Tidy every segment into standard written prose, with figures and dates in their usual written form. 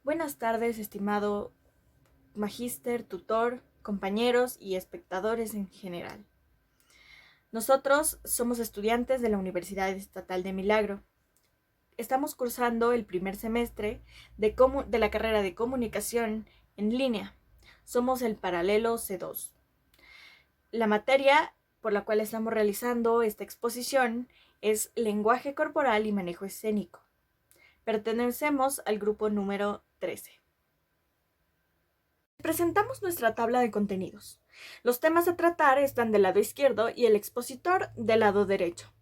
Buenas tardes, estimado magíster, tutor, compañeros y espectadores en general. Nosotros somos estudiantes de la Universidad Estatal de Milagro. Estamos cursando el primer semestre de la carrera de comunicación en línea. Somos el paralelo C2. La materia por la cual estamos realizando esta exposición es lenguaje corporal y manejo escénico. Pertenecemos al grupo número 13. Presentamos nuestra tabla de contenidos. Los temas a tratar están del lado izquierdo y el expositor del lado derecho.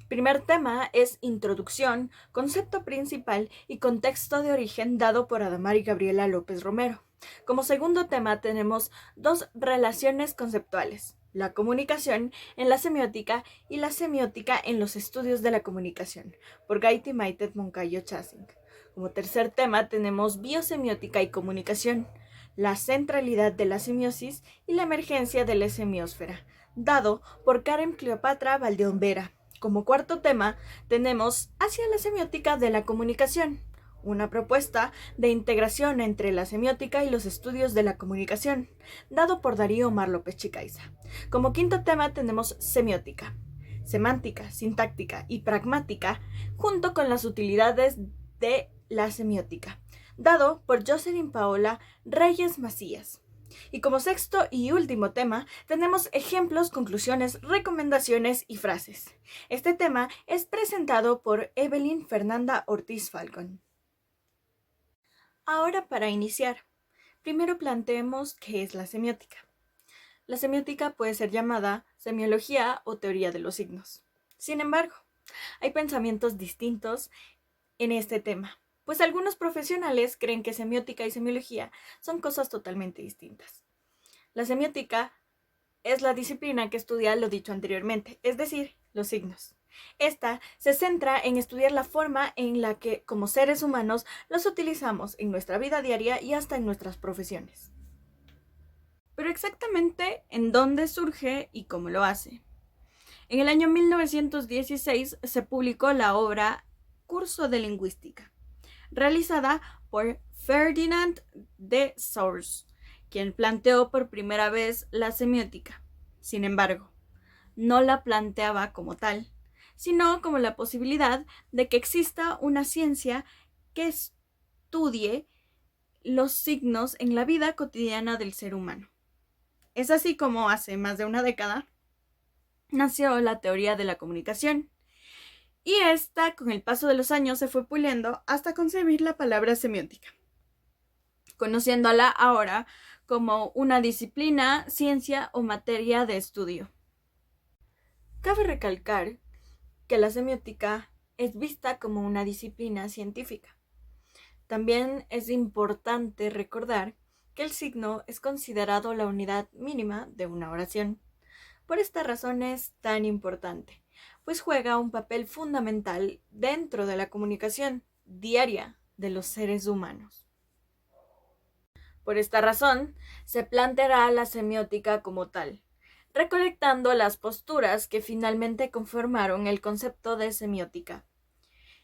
Primer tema es introducción, concepto principal y contexto de origen dado por Adamar y Gabriela López Romero. Como segundo tema tenemos dos relaciones conceptuales: la comunicación en la semiótica y la semiótica en los estudios de la comunicación, por Gaiti Maitet Moncayo Chasing. Como tercer tema tenemos biosemiótica y comunicación, la centralidad de la semiosis y la emergencia de la semiósfera, dado por Karen Cleopatra Valdeón Vera. Como cuarto tema tenemos hacia la semiótica de la comunicación, una propuesta de integración entre la semiótica y los estudios de la comunicación, dado por Darío Omar López Chicaiza. Como quinto tema tenemos semiótica, semántica, sintáctica y pragmática, junto con las utilidades de la semiótica, dado por Jocelyn Paola Reyes Macías. Y como sexto y último tema, tenemos ejemplos, conclusiones, recomendaciones y frases. Este tema es presentado por Evelyn Fernanda Ortiz Falcón. Ahora, para iniciar, primero planteemos qué es la semiótica. La semiótica puede ser llamada semiología o teoría de los signos. Sin embargo, hay pensamientos distintos en este tema, pues algunos profesionales creen que semiótica y semiología son cosas totalmente distintas. La semiótica es la disciplina que estudia lo dicho anteriormente, es decir, los signos. Esta se centra en estudiar la forma en la que, como seres humanos, los utilizamos en nuestra vida diaria y hasta en nuestras profesiones. Pero exactamente en dónde surge y cómo lo hace. En el año 1916 se publicó la obra Curso de Lingüística, realizada por Ferdinand de Saussure, quien planteó por primera vez la semiótica. Sin embargo, no la planteaba como tal, sino como la posibilidad de que exista una ciencia que estudie los signos en la vida cotidiana del ser humano. Es así como hace más de una década nació la teoría de la comunicación, y esta, con el paso de los años, se fue puliendo hasta concebir la palabra semiótica, conociéndola ahora como una disciplina, ciencia o materia de estudio. Cabe recalcar que la semiótica es vista como una disciplina científica. También es importante recordar que el signo es considerado la unidad mínima de una oración. Por esta razón es tan importante, pues juega un papel fundamental dentro de la comunicación diaria de los seres humanos. Por esta razón, se planteará la semiótica como tal, recolectando las posturas que finalmente conformaron el concepto de semiótica.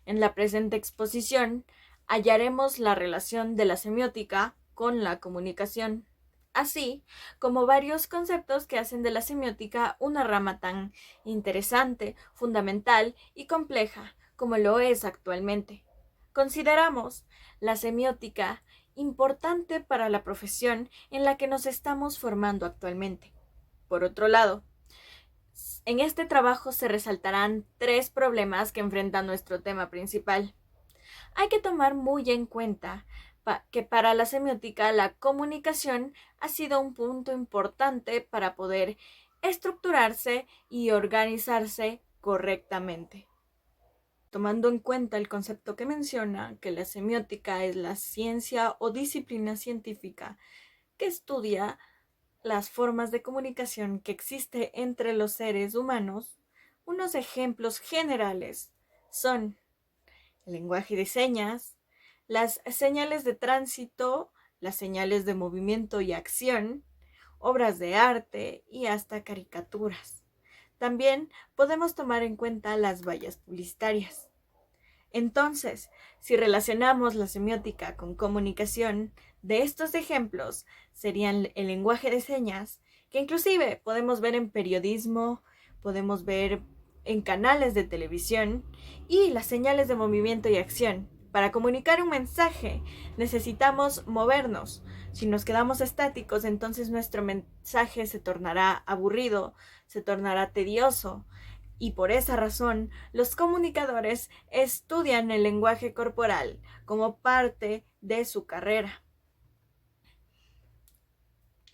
En la presente exposición hallaremos la relación de la semiótica con la comunicación, así como varios conceptos que hacen de la semiótica una rama tan interesante, fundamental y compleja como lo es actualmente. Consideramos la semiótica importante para la profesión en la que nos estamos formando actualmente. Por otro lado, en este trabajo se resaltarán tres problemas que enfrenta nuestro tema principal. Hay que tomar muy en cuenta que para la semiótica la comunicación ha sido un punto importante para poder estructurarse y organizarse correctamente. Tomando en cuenta el concepto que menciona, que la semiótica es la ciencia o disciplina científica que estudia las formas de comunicación que existe entre los seres humanos, unos ejemplos generales son el lenguaje de señas, las señales de tránsito, las señales de movimiento y acción, obras de arte y hasta caricaturas. También podemos tomar en cuenta las vallas publicitarias. Entonces, si relacionamos la semiótica con comunicación, de estos ejemplos serían el lenguaje de señas, que inclusive podemos ver en periodismo, podemos ver en canales de televisión, y las señales de movimiento y acción. Para comunicar un mensaje necesitamos movernos. Si nos quedamos estáticos, entonces nuestro mensaje se tornará aburrido, se tornará tedioso. Y por esa razón, los comunicadores estudian el lenguaje corporal como parte de su carrera.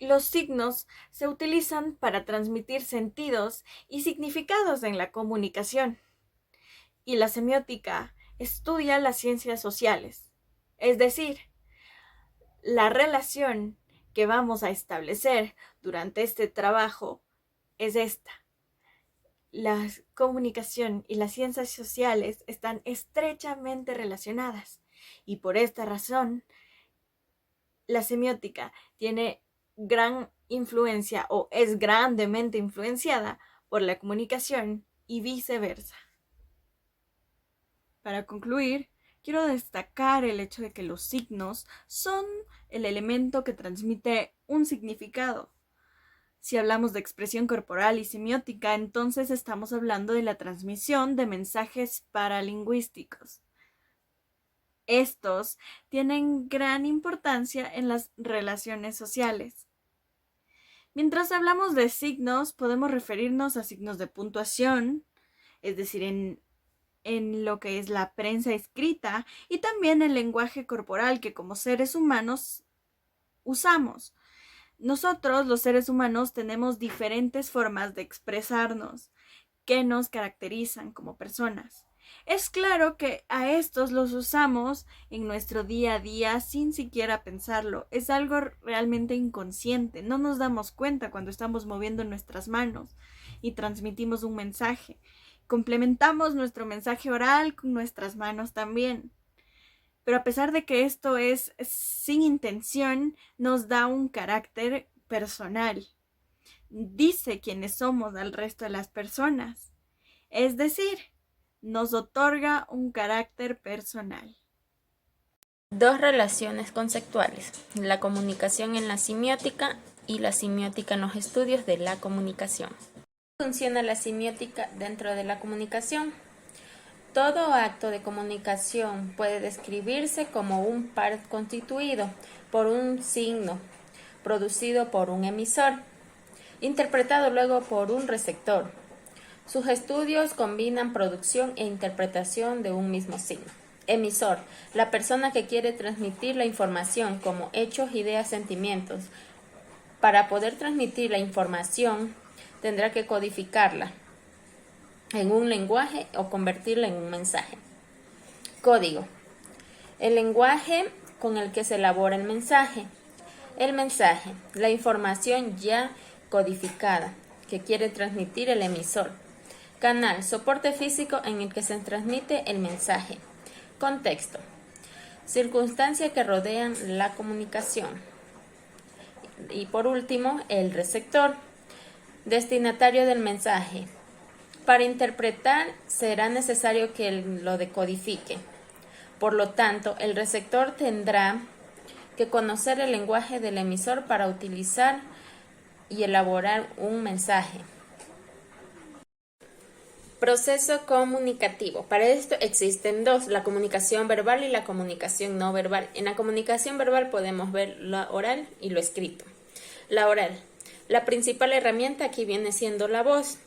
Los signos se utilizan para transmitir sentidos y significados en la comunicación. Y la semiótica estudia las ciencias sociales, es decir, la relación que vamos a establecer durante este trabajo es esta. La comunicación y las ciencias sociales están estrechamente relacionadas y por esta razón la semiótica tiene gran influencia o es grandemente influenciada por la comunicación y viceversa. Para concluir, quiero destacar el hecho de que los signos son el elemento que transmite un significado. Si hablamos de expresión corporal y semiótica, entonces estamos hablando de la transmisión de mensajes paralingüísticos. Estos tienen gran importancia en las relaciones sociales. Mientras hablamos de signos, podemos referirnos a signos de puntuación, es decir, en lo que es la prensa escrita, y también el lenguaje corporal que como seres humanos usamos. Nosotros, los seres humanos, tenemos diferentes formas de expresarnos que nos caracterizan como personas. Es claro que a estos los usamos en nuestro día a día sin siquiera pensarlo. Es algo realmente inconsciente. No nos damos cuenta cuando estamos moviendo nuestras manos y transmitimos un mensaje. Complementamos nuestro mensaje oral con nuestras manos también. Pero a pesar de que esto es sin intención, nos da un carácter personal. Dice quiénes somos al resto de las personas. Es decir, nos otorga un carácter personal. Dos relaciones conceptuales: la comunicación en la semiótica y la semiótica en los estudios de la comunicación. ¿Cómo funciona la semiótica dentro de la comunicación? Todo acto de comunicación puede describirse como un par constituido por un signo, producido por un emisor, interpretado luego por un receptor. Sus estudios combinan producción e interpretación de un mismo signo. Emisor: la persona que quiere transmitir la información como hechos, ideas, sentimientos. Para poder transmitir la información, tendrá que codificarla en un lenguaje o convertirla en un mensaje. Código: el lenguaje con el que se elabora el mensaje. El mensaje: la información ya codificada que quiere transmitir el emisor. Canal: soporte físico en el que se transmite el mensaje. Contexto: circunstancias que rodean la comunicación. Y por último, el receptor, destinatario del mensaje. Para interpretar será necesario que lo decodifique. Por lo tanto, el receptor tendrá que conocer el lenguaje del emisor para utilizar y elaborar un mensaje. Proceso comunicativo. Para esto existen dos: la comunicación verbal y la comunicación no verbal. En la comunicación verbal podemos ver lo oral y lo escrito. La oral: la principal herramienta aquí viene siendo la voz.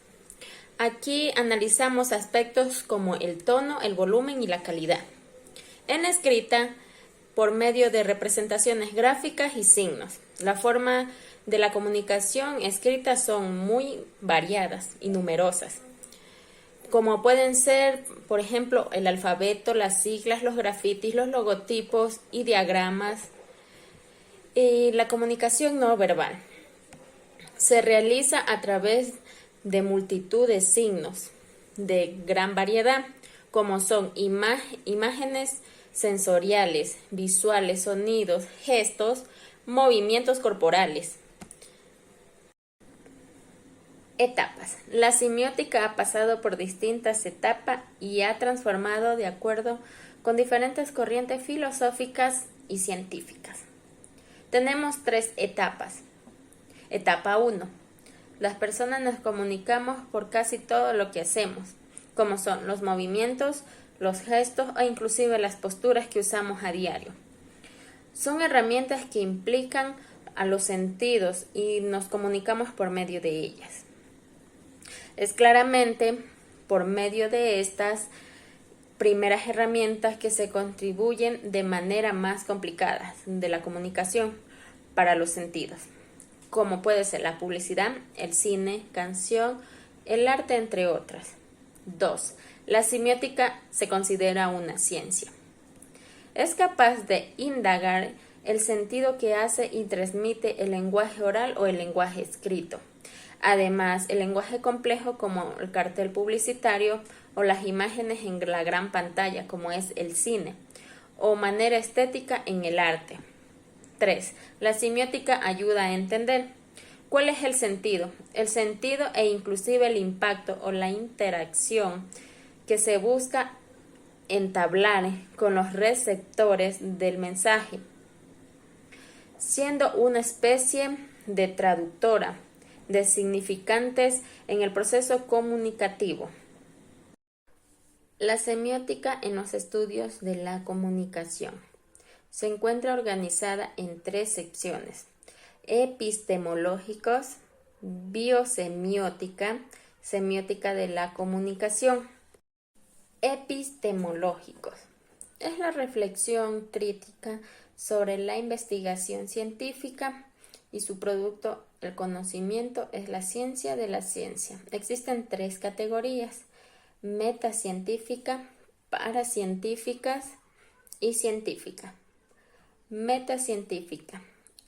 Aquí analizamos aspectos como el tono, el volumen y la calidad. En la escrita, por medio de representaciones gráficas y signos. La forma de la comunicación escrita son muy variadas y numerosas, como pueden ser, por ejemplo, el alfabeto, las siglas, los grafitis, los logotipos y diagramas. Y la comunicación no verbal se realiza a través de multitud de signos de gran variedad, como son imágenes sensoriales, visuales, sonidos, gestos, movimientos corporales. Etapas. La semiótica ha pasado por distintas etapas y ha transformado de acuerdo con diferentes corrientes filosóficas y científicas. Tenemos 3 etapas. Etapa 1. Las personas nos comunicamos por casi todo lo que hacemos, como son los movimientos, los gestos o inclusive las posturas que usamos a diario. Son herramientas que implican a los sentidos y nos comunicamos por medio de ellas. Es claramente por medio de estas primeras herramientas que se contribuyen de manera más complicada de la comunicación para los sentidos, como puede ser la publicidad, el cine, canción, el arte, entre otras. 2. La semiótica se considera una ciencia. Es capaz de indagar el sentido que hace y transmite el lenguaje oral o el lenguaje escrito. Además, el lenguaje complejo como el cartel publicitario o las imágenes en la gran pantalla como es el cine, o manera estética en el arte. 3. La semiótica ayuda a entender cuál es el sentido e inclusive el impacto o la interacción que se busca entablar con los receptores del mensaje, siendo una especie de traductora de significantes en el proceso comunicativo. La semiótica en los estudios de la comunicación se encuentra organizada en 3 secciones: epistemológicos, biosemiótica, semiótica de la comunicación. Epistemológicos es la reflexión crítica sobre la investigación científica y su producto. El conocimiento es la ciencia de la ciencia. Existen 3 categorías: metacientífica, paracientíficas y científica. Metacientífica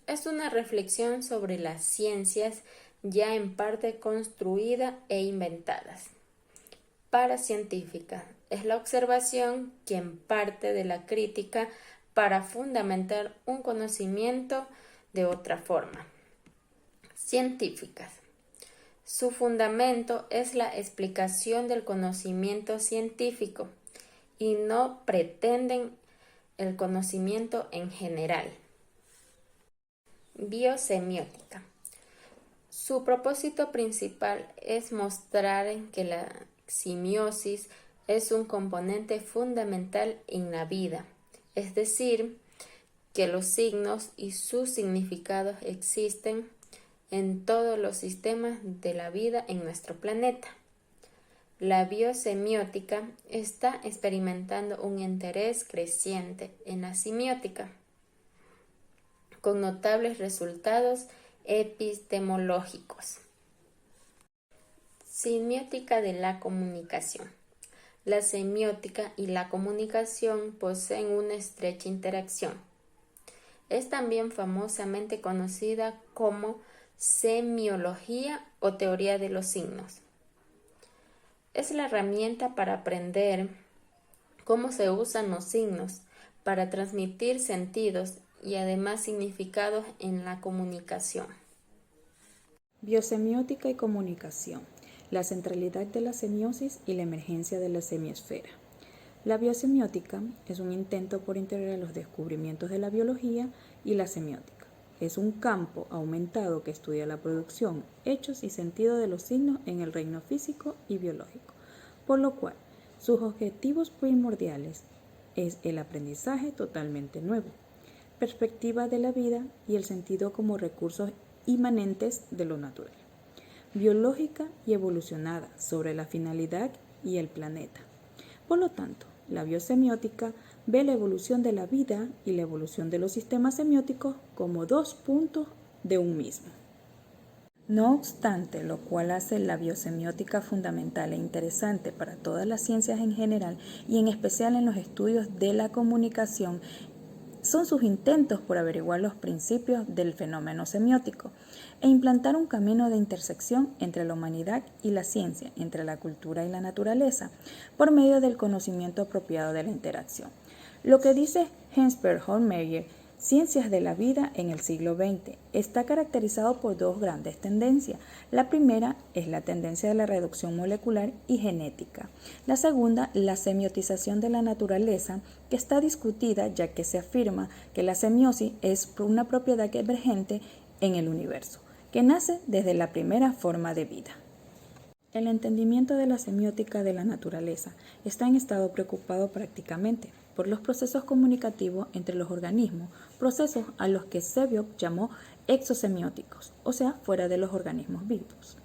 es una reflexión sobre las ciencias ya en parte construidas e inventadas. Paracientífica es la observación que en parte de la crítica para fundamentar un conocimiento de otra forma. Científicas. Su fundamento es la explicación del conocimiento científico y no pretenden el conocimiento en general. Biosemiótica. Su propósito principal es mostrar que la simiosis es un componente fundamental en la vida, es decir, que los signos y sus significados existen en todos los sistemas de la vida en nuestro planeta. La biosemiótica está experimentando un interés creciente en la semiótica, con notables resultados epistemológicos. Semiótica de la comunicación. La semiótica y la comunicación poseen una estrecha interacción. Es también famosamente conocida como semiología o teoría de los signos. Es la herramienta para aprender cómo se usan los signos para transmitir sentidos y además significados en la comunicación. Biosemiótica y comunicación. La centralidad de la semiosis y la emergencia de la semiesfera. La biosemiótica es un intento por integrar los descubrimientos de la biología y la semiótica. Es un campo aumentado que estudia la producción, hechos y sentido de los signos en el reino físico y biológico, por lo cual sus objetivos primordiales es el aprendizaje totalmente nuevo, perspectiva de la vida y el sentido como recursos inmanentes de lo natural, biológica y evolucionada sobre la finalidad y el planeta. Por lo tanto, la biosemiótica ve la evolución de la vida y la evolución de los sistemas semióticos como 2 puntos de un mismo. No obstante, lo cual hace la biosemiótica fundamental e interesante para todas las ciencias en general y en especial en los estudios de la comunicación, son sus intentos por averiguar los principios del fenómeno semiótico e implantar un camino de intersección entre la humanidad y la ciencia, entre la cultura y la naturaleza, por medio del conocimiento apropiado de la interacción. Lo que dice Hans-Bert Hollmeyer Ciencias de la vida en el siglo XX. Está caracterizado por dos grandes tendencias. La primera es la tendencia de la reducción molecular y genética. La segunda, la semiotización de la naturaleza, que está discutida ya que se afirma que la semiosis es una propiedad emergente en el universo, que nace desde la primera forma de vida. El entendimiento de la semiótica de la naturaleza está en estado preocupado prácticamente por los procesos comunicativos entre los organismos, procesos a los que Sebiok llamó exosemióticos, o sea, fuera de los organismos vivos.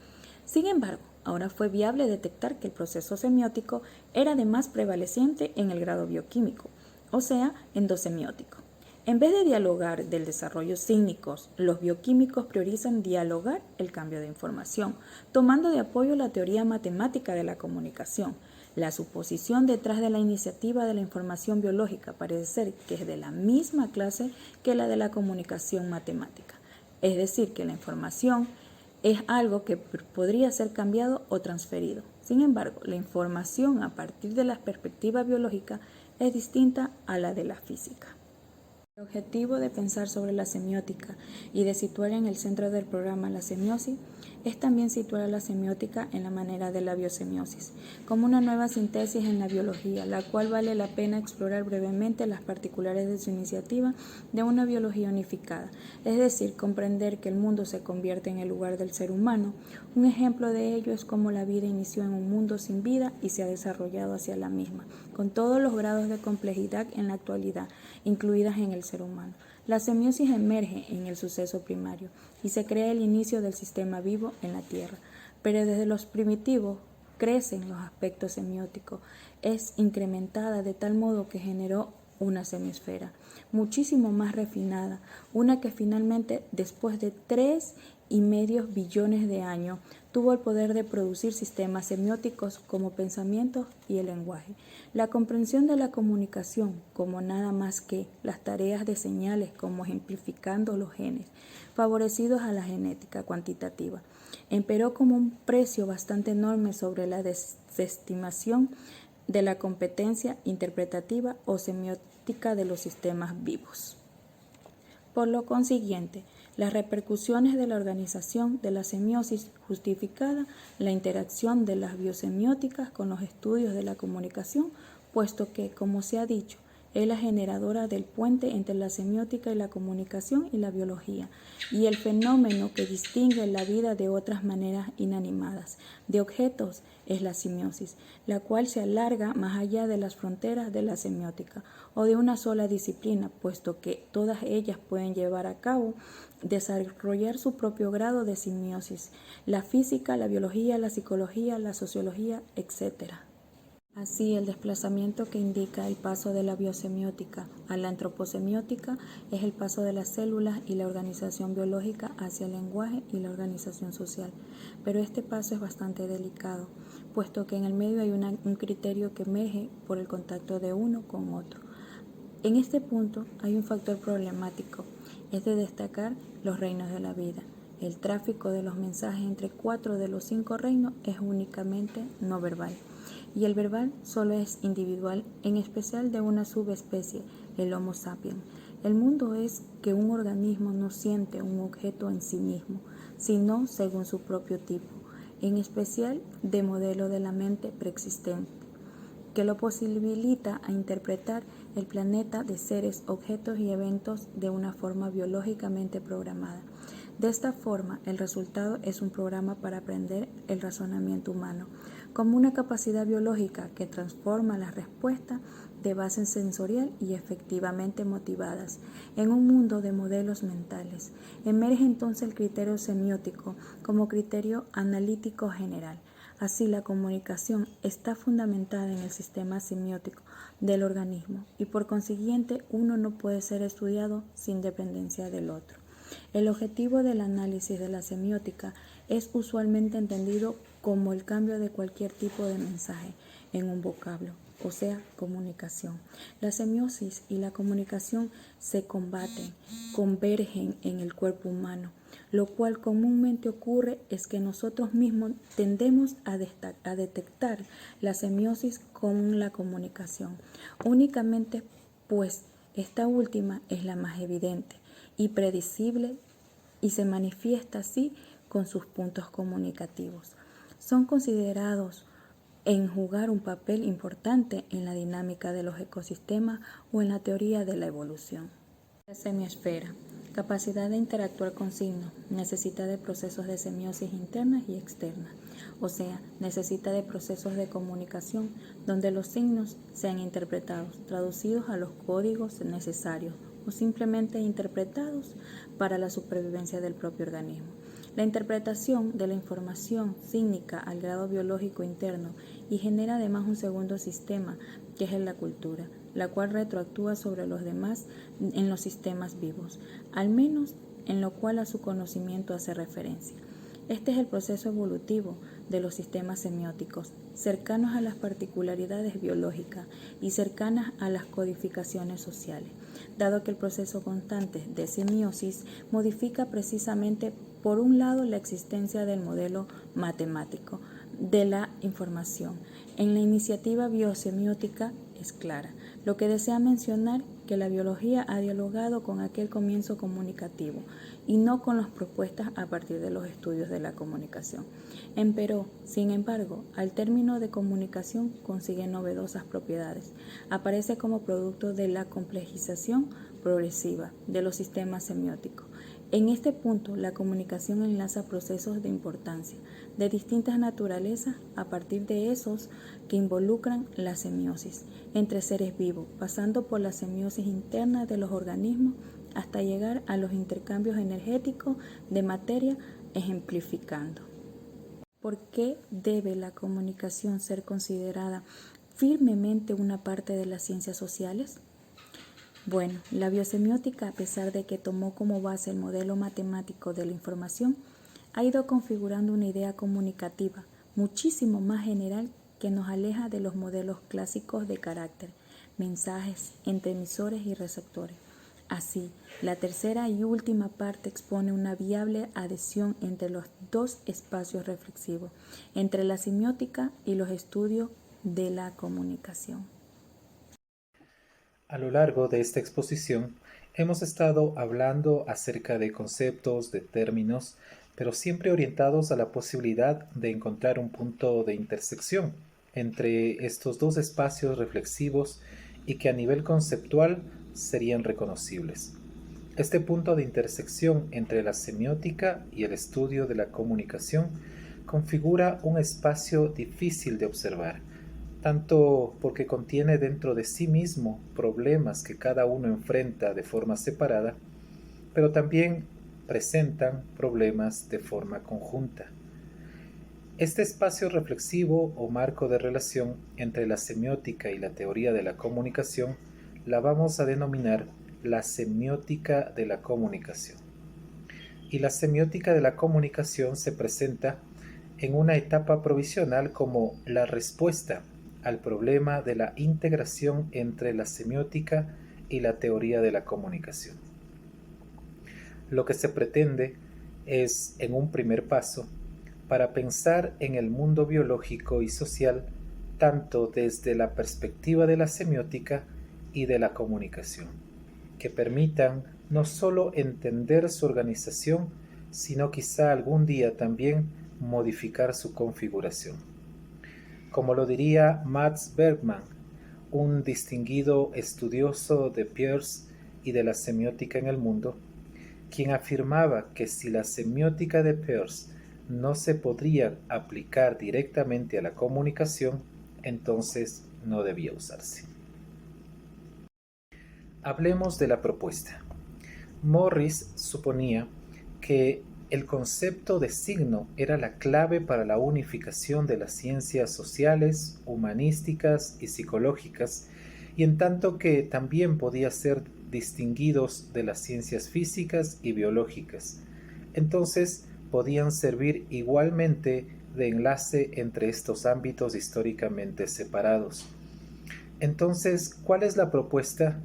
Sin embargo, ahora fue viable detectar que el proceso semiótico era además prevaleciente en el grado bioquímico, o sea, endosemiótico. En vez de dialogar del desarrollo sígnicos, los bioquímicos priorizan dialogar el cambio de información, tomando de apoyo la teoría matemática de la comunicación. La suposición detrás de la iniciativa de la información biológica parece ser que es de la misma clase que la de la comunicación matemática, es decir, que la información es algo que podría ser cambiado o transferido. Sin embargo, la información a partir de la perspectiva biológica es distinta a la de la física. El objetivo de pensar sobre la semiótica y de situar en el centro del programa la semiosis es también situar a la semiótica en la manera de la biosemiosis, como una nueva síntesis en la biología, la cual vale la pena explorar brevemente las particulares de su iniciativa de una biología unificada, es decir, comprender que el mundo se convierte en el lugar del ser humano. Un ejemplo de ello es cómo la vida inició en un mundo sin vida y se ha desarrollado hacia la misma, con todos los grados de complejidad en la actualidad, incluidas en el ser humano. La semiosis emerge en el suceso primario y se crea el inicio del sistema vivo en la Tierra, pero desde los primitivos crecen los aspectos semióticos, es incrementada de tal modo que generó una semisfera, muchísimo más refinada, una que finalmente, después de 3,5 billones de años, tuvo el poder de producir sistemas semióticos como pensamientos y el lenguaje. La comprensión de la comunicación como nada más que las tareas de señales como ejemplificando los genes, favorecidos a la genética cuantitativa, emperó como un precio bastante enorme sobre la desestimación de la competencia interpretativa o semiótica de los sistemas vivos. Por lo consiguiente, las repercusiones de la organización de la semiosis justificada la interacción de las biosemióticas con los estudios de la comunicación, puesto que, como se ha dicho, es la generadora del puente entre la semiótica y la comunicación y la biología, y el fenómeno que distingue la vida de otras maneras inanimadas, de objetos, es la semiosis, la cual se alarga más allá de las fronteras de la semiótica o de una sola disciplina, puesto que todas ellas pueden llevar a cabo desarrollar su propio grado de semiosis, la física, la biología, la psicología, la sociología, etc. Así, el desplazamiento que indica el paso de la biosemiótica a la antroposemiótica es el paso de las células y la organización biológica hacia el lenguaje y la organización social. Pero este paso es bastante delicado, puesto que en el medio hay un criterio que emerge por el contacto de uno con otro. En este punto hay un factor problemático, es de destacar los reinos de la vida. El tráfico de los mensajes entre 4 de los 5 reinos es únicamente no verbal. Y el verbal solo es individual, en especial de una subespecie, el Homo sapiens. El mundo es que un organismo no siente un objeto en sí mismo, sino según su propio tipo, en especial de modelo de la mente preexistente, que lo posibilita a interpretar el planeta de seres, objetos y eventos de una forma biológicamente programada. De esta forma, el resultado es un programa para aprender el razonamiento humano, como una capacidad biológica que transforma las respuestas de base sensorial y efectivamente motivadas en un mundo de modelos mentales. Emerge entonces el criterio semiótico como criterio analítico general. Así, la comunicación está fundamentada en el sistema semiótico del organismo y por consiguiente uno no puede ser estudiado sin dependencia del otro. El objetivo del análisis de la semiótica es usualmente entendido como el cambio de cualquier tipo de mensaje en un vocablo, o sea, comunicación. La semiosis y la comunicación se combaten, convergen en el cuerpo humano. Lo cual comúnmente ocurre es que nosotros mismos tendemos a detectar la semiosis con la comunicación, únicamente pues Esta última es la más evidente y predecible y se manifiesta así con sus puntos comunicativos. Son considerados en jugar un papel importante en la dinámica de los ecosistemas o en la teoría de la evolución. La semiosfera, capacidad de interactuar con signos, necesita de procesos de semiosis internas y externas, o sea, necesita de procesos de comunicación donde los signos sean interpretados, traducidos a los códigos necesarios o simplemente interpretados para la supervivencia del propio organismo. La interpretación de la información sígnica al grado biológico interno y genera además un segundo sistema, que es la cultura, la cual retroactúa sobre los demás en los sistemas vivos, al menos en lo cual a su conocimiento hace referencia. Este es el proceso evolutivo de los sistemas semióticos, cercanos a las particularidades biológicas y cercanas a las codificaciones sociales, dado que el proceso constante de semiosis modifica precisamente, por un lado, la existencia del modelo matemático de la información. En la iniciativa biosemiótica es clara. Lo que desea mencionar que la biología ha dialogado con aquel comienzo comunicativo y no con las propuestas a partir de los estudios de la comunicación. Empero, sin embargo, al término de comunicación consigue novedosas propiedades. Aparece como producto de la complejización progresiva de los sistemas semióticos. En este punto, la comunicación enlaza procesos de importancia de distintas naturalezas a partir de esos que involucran la semiosis entre seres vivos, pasando por la semiosis interna de los organismos hasta llegar a los intercambios energéticos de materia, ejemplificando. ¿Por qué debe la comunicación ser considerada firmemente una parte de las ciencias sociales? Bueno, la biosemiótica, a pesar de que tomó como base el modelo matemático de la información, ha ido configurando una idea comunicativa muchísimo más general que nos aleja de los modelos clásicos de carácter, mensajes entre emisores y receptores. Así, la tercera y última parte expone una viable adhesión entre los dos espacios reflexivos, entre la semiótica y los estudios de la comunicación. A lo largo de esta exposición hemos estado hablando acerca de conceptos, de términos, pero siempre orientados a la posibilidad de encontrar un punto de intersección entre estos dos espacios reflexivos y que a nivel conceptual serían reconocibles. Este punto de intersección entre la semiótica y el estudio de la comunicación configura un espacio difícil de observar, tanto porque contiene dentro de sí mismo problemas que cada uno enfrenta de forma separada, pero también presentan problemas de forma conjunta. Este espacio reflexivo o marco de relación entre la semiótica y la teoría de la comunicación la vamos a denominar la semiótica de la comunicación. Y la semiótica de la comunicación se presenta en una etapa provisional como la respuesta al problema de la integración entre la semiótica y la teoría de la comunicación. Lo que se pretende es, en un primer paso, para pensar en el mundo biológico y social tanto desde la perspectiva de la semiótica y de la comunicación, que permitan no solo entender su organización, sino quizá algún día también modificar su configuración. Como lo diría Max Bergman, un distinguido estudioso de Peirce y de la semiótica en el mundo, quien afirmaba que si la semiótica de Peirce no se podría aplicar directamente a la comunicación, entonces no debía usarse. Hablemos de la propuesta. Morris suponía que el concepto de signo era la clave para la unificación de las ciencias sociales, humanísticas y psicológicas, y en tanto que también podía ser distinguidos de las ciencias físicas y biológicas. Entonces podían servir igualmente de enlace entre estos ámbitos históricamente separados. Entonces, ¿cuál es la propuesta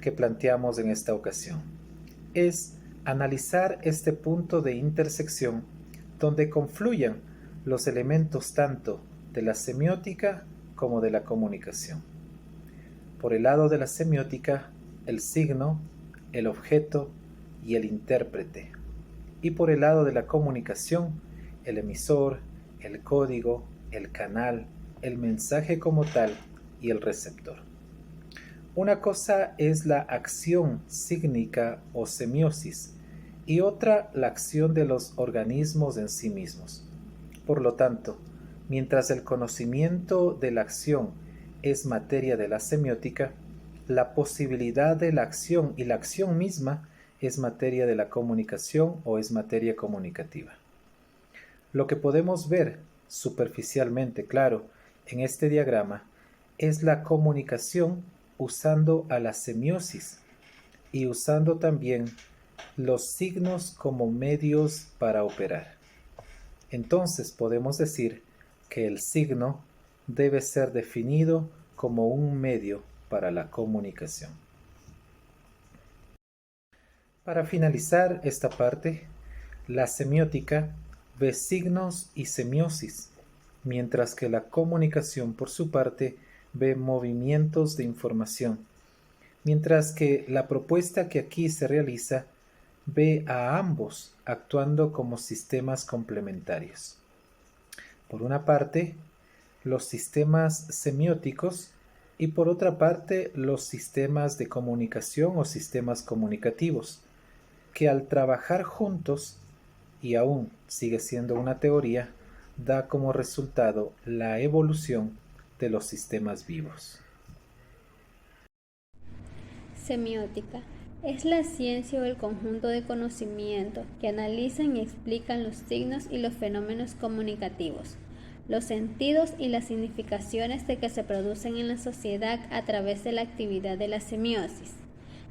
que planteamos en esta ocasión? Es analizar este punto de intersección donde confluyan los elementos tanto de la semiótica como de la comunicación. Por el lado de la semiótica, el signo, el objeto y el intérprete. Y por el lado de la comunicación, el emisor, el código, el canal, el mensaje como tal y el receptor. Una cosa es la acción sígnica o semiosis y otra la acción de los organismos en sí mismos. Por lo tanto, mientras el conocimiento de la acción es materia de la semiótica, la posibilidad de la acción y la acción misma es materia de la comunicación o es materia comunicativa. Lo que podemos ver superficialmente, claro, en este diagrama es la comunicación usando a la semiosis y usando también los signos como medios para operar. Entonces podemos decir que el signo debe ser definido como un medio para la comunicación. Para finalizar esta parte, la semiótica ve signos y semiosis, mientras que la comunicación, por su parte, ve movimientos de información, mientras que la propuesta que aquí se realiza ve a ambos actuando como sistemas complementarios. Por una parte, los sistemas semióticos y por otra parte, los sistemas de comunicación o sistemas comunicativos, que al trabajar juntos, y aún sigue siendo una teoría, da como resultado la evolución de los sistemas vivos. Semiótica es la ciencia o el conjunto de conocimientos que analizan y explican los signos y los fenómenos comunicativos, los sentidos y las significaciones de que se producen en la sociedad a través de la actividad de la semiosis.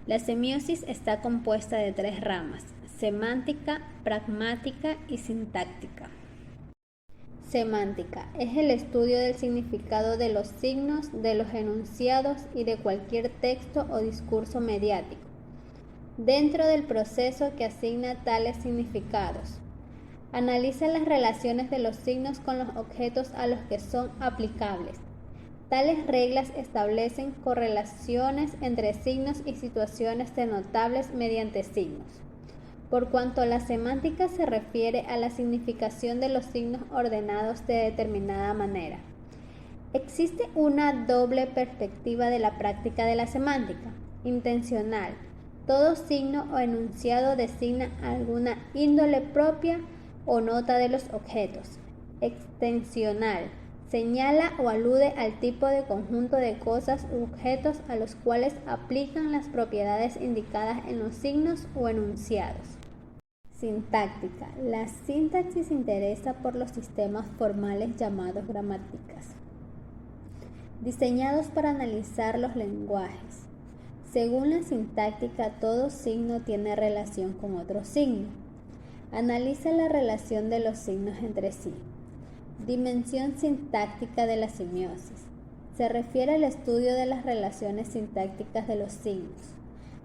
La semiosis está compuesta de 3 ramas: semántica, pragmática y sintáctica. Semántica es el estudio del significado de los signos, de los enunciados y de cualquier texto o discurso mediático, dentro del proceso que asigna tales significados. Analiza las relaciones de los signos con los objetos a los que son aplicables. Tales reglas establecen correlaciones entre signos y situaciones denotables mediante signos. Por cuanto la semántica se refiere a la significación de los signos ordenados de determinada manera. Existe una doble perspectiva de la práctica de la semántica. Intencional: todo signo o enunciado designa alguna índole propia o nota de los objetos. Extensional: señala o alude al tipo de conjunto de cosas u objetos a los cuales aplican las propiedades indicadas en los signos o enunciados. Sintáctica: la sintaxis se interesa por los sistemas formales llamados gramáticas, diseñados para analizar los lenguajes. Según la sintáctica, todo signo tiene relación con otro signo. Analiza la relación de los signos entre sí. Dimensión sintáctica de la semiosis. Se refiere al estudio de las relaciones sintácticas de los signos.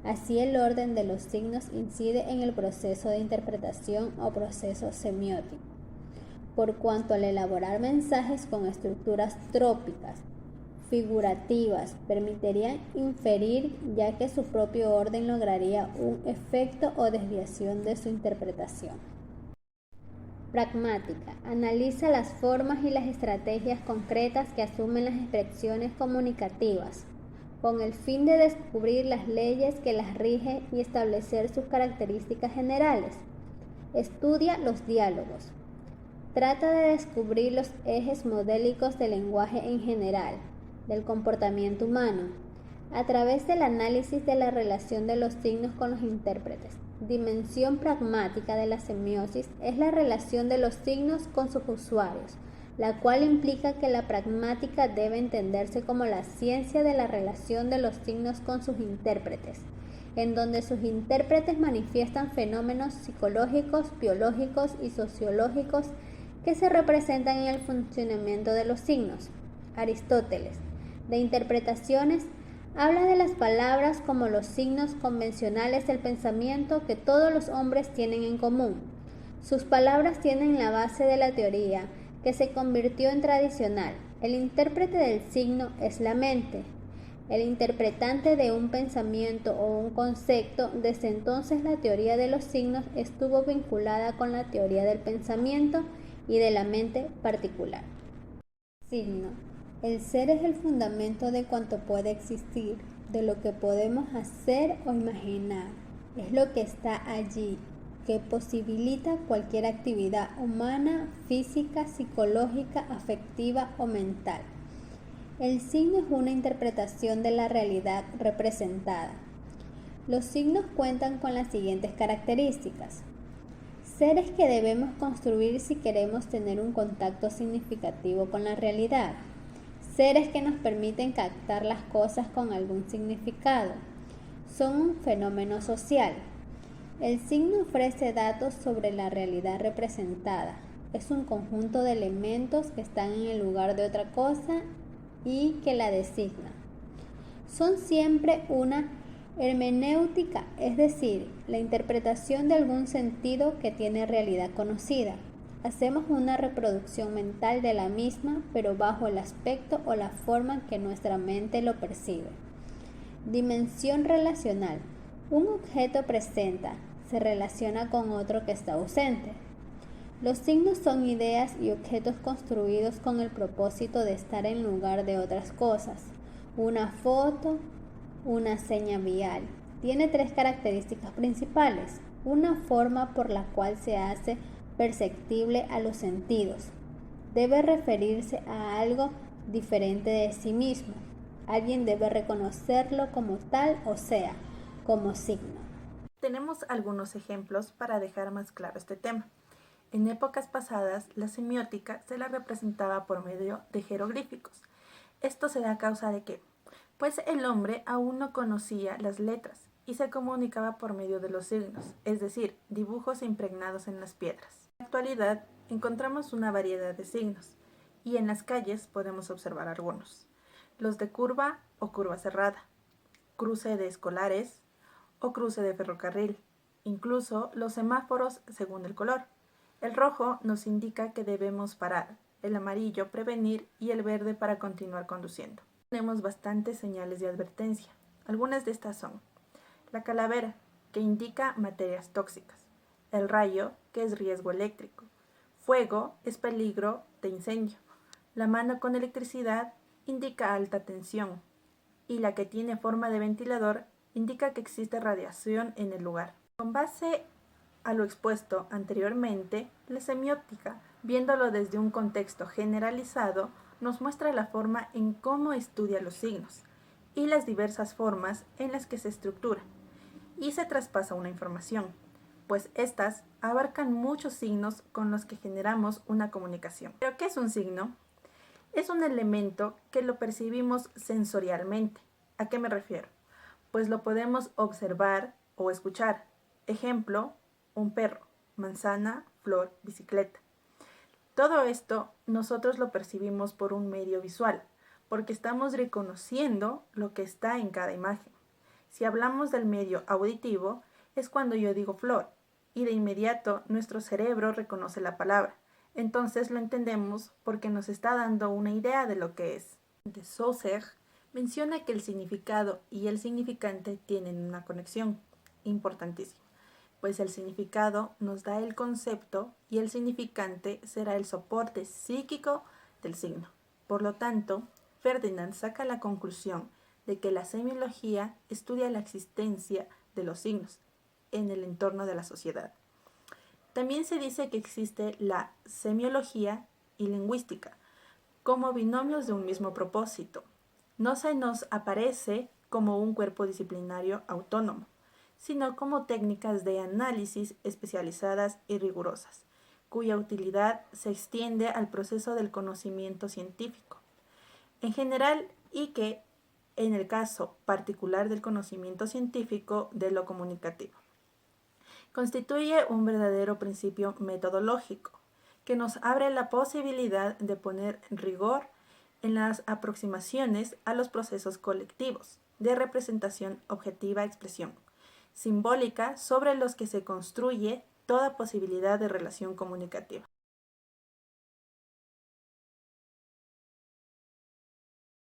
Así, el orden de los signos incide en el proceso de interpretación o proceso semiótico, por cuanto al elaborar mensajes con estructuras trópicas, figurativas, permitirían inferir, ya que su propio orden lograría un efecto o desviación de su interpretación. Pragmática: analiza las formas y las estrategias concretas que asumen las expresiones comunicativas, con el fin de descubrir las leyes que las rigen y establecer sus características generales. Estudia los diálogos. Trata de descubrir los ejes modélicos del lenguaje en general, del comportamiento humano, a través del análisis de la relación de los signos con los intérpretes. Dimensión pragmática de la semiosis es la relación de los signos con sus usuarios, la cual implica que la pragmática debe entenderse como la ciencia de la relación de los signos con sus intérpretes, en donde sus intérpretes manifiestan fenómenos psicológicos, biológicos y sociológicos que se representan en el funcionamiento de los signos. Aristóteles, de interpretaciones, habla de las palabras como los signos convencionales del pensamiento que todos los hombres tienen en común. Sus palabras tienen la base de la teoría, que se convirtió en tradicional. El intérprete del signo es la mente. el interpretante de un pensamiento o un concepto. Desde entonces la teoría de los signos estuvo vinculada con la teoría del pensamiento y de la mente particular. Signo. El ser es el fundamento de cuanto puede existir, de lo que podemos hacer o imaginar. Es lo que está allí, que posibilita cualquier actividad humana, física, psicológica, afectiva o mental. El signo es una interpretación de la realidad representada. Los signos cuentan con las siguientes características. Seres que debemos construir si queremos tener un contacto significativo con la realidad. Seres que nos permiten captar las cosas con algún significado. Son un fenómeno social. El signo ofrece datos sobre la realidad representada. Es un conjunto de elementos que están en el lugar de otra cosa y que la designan. Son siempre una hermenéutica, es decir, la interpretación de algún sentido que tiene realidad conocida. Hacemos una reproducción mental de la misma, pero bajo el aspecto o la forma en que nuestra mente lo percibe. Dimensión relacional. Un objeto presenta, se relaciona con otro que está ausente. Los signos son ideas y objetos construidos con el propósito de estar en lugar de otras cosas. Una foto, una seña vial. Tiene 3 características principales. Una forma por la cual se hace perceptible a los sentidos. Debe referirse a algo diferente de sí mismo. Alguien debe reconocerlo como tal, o sea, como signo. Tenemos algunos ejemplos para dejar más claro este tema. En épocas pasadas, la semiótica se la representaba por medio de jeroglíficos. Esto se da a causa de que, pues el hombre aún no conocía las letras y se comunicaba por medio de los signos, es decir, dibujos impregnados en las piedras. En la actualidad encontramos una variedad de signos y en las calles podemos observar algunos. Los de curva o curva cerrada, cruce de escolares o cruce de ferrocarril, incluso los semáforos según el color. El rojo nos indica que debemos parar, el amarillo prevenir y el verde para continuar conduciendo. Tenemos bastantes señales de advertencia. Algunas de estas son la calavera, que indica materias tóxicas, el rayo, que es riesgo eléctrico, fuego es peligro de incendio, la mano con electricidad indica alta tensión y la que tiene forma de ventilador indica que existe radiación en el lugar. Con base a lo expuesto anteriormente, la semiótica, viéndolo desde un contexto generalizado, nos muestra la forma en cómo estudia los signos y las diversas formas en las que se estructura y se traspasa una información, pues estas abarcan muchos signos con los que generamos una comunicación. ¿Pero qué es un signo? Es un elemento que lo percibimos sensorialmente. ¿A qué me refiero? Pues lo podemos observar o escuchar. Ejemplo, un perro, manzana, flor, bicicleta. Todo esto nosotros lo percibimos por un medio visual, porque estamos reconociendo lo que está en cada imagen. Si hablamos del medio auditivo, es cuando yo digo flor, y de inmediato nuestro cerebro reconoce la palabra. Entonces lo entendemos porque nos está dando una idea de lo que es. De Saussure menciona que el significado y el significante tienen una conexión importantísima, pues el significado nos da el concepto y el significante será el soporte psíquico del signo. Por lo tanto, Ferdinand saca la conclusión de que la semiología estudia la existencia de los signos en el entorno de la sociedad. También se dice que existe la semiología y lingüística como binomios de un mismo propósito. No se nos aparece como un cuerpo disciplinario autónomo, sino como técnicas de análisis especializadas y rigurosas, cuya utilidad se extiende al proceso del conocimiento científico en general y que, en el caso particular del conocimiento científico, de lo comunicativo. Constituye un verdadero principio metodológico que nos abre la posibilidad de poner rigor en las aproximaciones a los procesos colectivos de representación objetiva-expresión simbólica sobre los que se construye toda posibilidad de relación comunicativa.